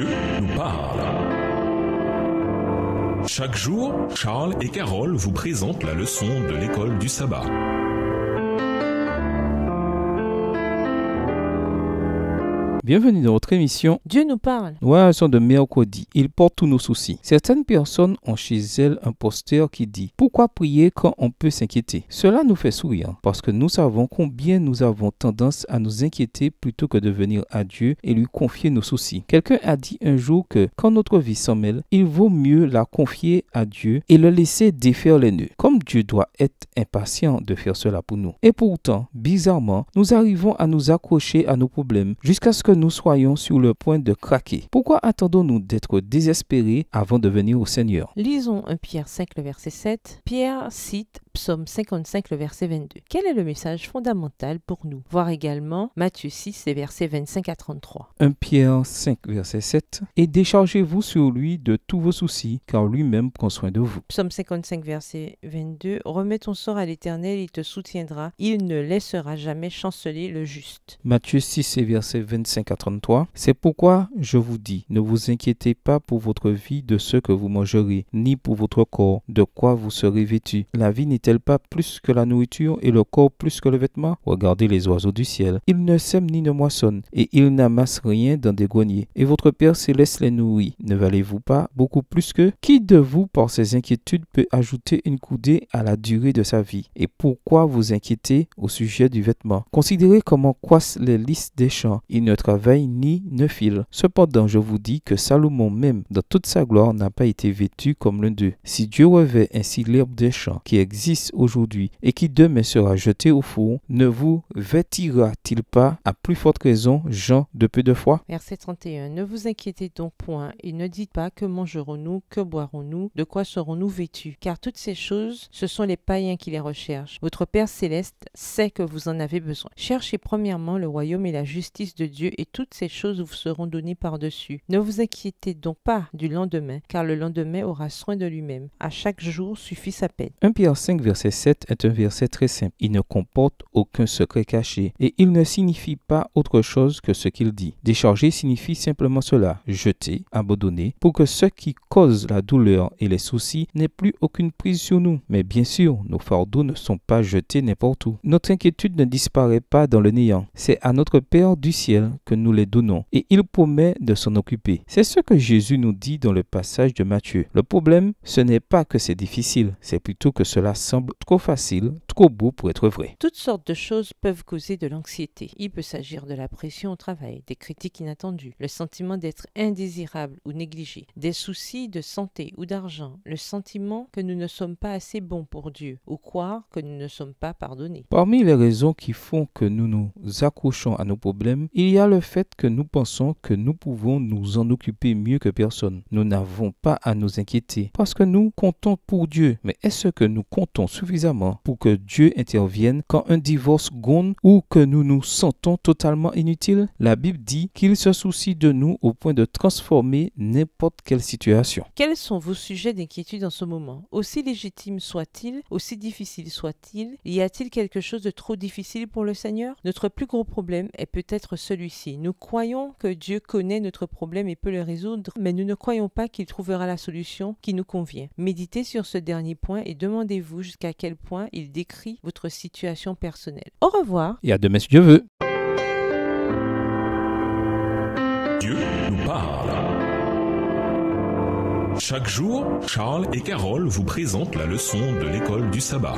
Dieu nous parle. Chaque jour, Charles et Carole vous présentent la leçon de l'école du sabbat. Bienvenue dans votre émission Dieu nous parle. Ouais, son de mercredi. Il porte tous nos soucis. Certaines personnes ont chez elles un poster qui dit « Pourquoi prier quand on peut s'inquiéter ?» Cela nous fait sourire parce que nous savons combien nous avons tendance à nous inquiéter plutôt que de venir à Dieu et lui confier nos soucis. Quelqu'un a dit un jour que quand notre vie s'en mêle, il vaut mieux la confier à Dieu et le laisser défaire les nœuds. Comme Dieu doit être impatient de faire cela pour nous. Et pourtant, bizarrement, nous arrivons à nous accrocher à nos problèmes jusqu'à ce que nous soyons sur le point de craquer. Pourquoi attendons-nous d'être désespérés avant de venir au Seigneur? Lisons 1 Pierre 5, le verset 7. Pierre cite Psaume 55, le verset 22. Quel est le message fondamental pour nous? Voir également Matthieu 6, les versets 25 à 33. 1 Pierre 5, verset 7. Et déchargez-vous sur lui de tous vos soucis, car lui-même prend soin de vous. Psaume 55, verset 22. Remets ton sort à l'Éternel, il te soutiendra. Il ne laissera jamais chanceler le juste. Matthieu 6, verset 25 à 33. C'est pourquoi je vous dis, ne vous inquiétez pas pour votre vie de ce que vous mangerez, ni pour votre corps, de quoi vous serez vêtus. La vie n'est-elle pas plus que la nourriture et le corps plus que le vêtement? Regardez les oiseaux du ciel. Ils ne sèment ni ne moissonnent, et ils n'amassent rien dans des greniers. Et votre Père céleste les nourrit. Ne valez-vous pas beaucoup plus qu'eux? Qui de vous, par ses inquiétudes, peut ajouter une coudée à la durée de sa vie? Et pourquoi vous inquiétez au sujet du vêtement? Considérez comment croissent les lys des champs. Ils ne travaillent ni ne filent. Cependant, je vous dis que Salomon même, dans toute sa gloire, n'a pas été vêtu comme l'un d'eux. Si Dieu revêt ainsi l'herbe des champs, qui existe aujourd'hui et qui demain sera jeté au four, ne vous vêtira-t-il pas à plus forte raison, gens de peu de foi? Verset 31. Ne vous inquiétez donc point et ne dites pas que mangerons-nous, que boirons-nous, de quoi serons-nous vêtus? Car toutes ces choses, ce sont les païens qui les recherchent. Votre Père céleste sait que vous en avez besoin. Cherchez premièrement le royaume et la justice de Dieu et toutes ces choses vous seront données par-dessus. Ne vous inquiétez donc pas du lendemain, car le lendemain aura soin de lui-même. À chaque jour suffit sa peine. 1 Pierre 5, verset 7 est un verset très simple. Il ne comporte aucun secret caché et il ne signifie pas autre chose que ce qu'il dit. Décharger signifie simplement cela, jeter, abandonner, pour que ce qui cause la douleur et les soucis n'aient plus aucune prise sur nous. Mais bien sûr, nos fardeaux ne sont pas jetés n'importe où. Notre inquiétude ne disparaît pas dans le néant. C'est à notre Père du ciel que nous les donnons et il promet de s'en occuper. C'est ce que Jésus nous dit dans le passage de Matthieu. Le problème, ce n'est pas que c'est difficile, c'est plutôt que cela semble trop facile, trop beau pour être vrai. Toutes sortes de choses peuvent causer de l'anxiété. Il peut s'agir de la pression au travail, des critiques inattendues, le sentiment d'être indésirable ou négligé, des soucis de santé ou d'argent, le sentiment que nous ne sommes pas assez bons pour Dieu ou croire que nous ne sommes pas pardonnés. Parmi les raisons qui font que nous nous accrochons à nos problèmes, il y a le fait que nous pensons que nous pouvons nous en occuper mieux que personne. Nous n'avons pas à nous inquiéter parce que nous comptons pour Dieu. Mais est-ce que nous comptons suffisamment pour que Dieu intervienne quand un divorce gronde ou que nous nous sentons totalement inutiles? La Bible dit qu'il se soucie de nous au point de transformer n'importe quelle situation. Quels sont vos sujets d'inquiétude en ce moment? Aussi légitimes soient-ils, aussi difficiles soient-ils, y a-t-il quelque chose de trop difficile pour le Seigneur? Notre plus gros problème est peut-être celui-ci. Nous croyons que Dieu connaît notre problème et peut le résoudre, mais nous ne croyons pas qu'il trouvera la solution qui nous convient. Méditez sur ce dernier point et demandez-vous jusqu'à quel point il décrit votre situation personnelle. Au revoir. Et à demain si Dieu veut. Dieu nous parle. Chaque jour, Charles et Carole vous présentent la leçon de l'école du sabbat.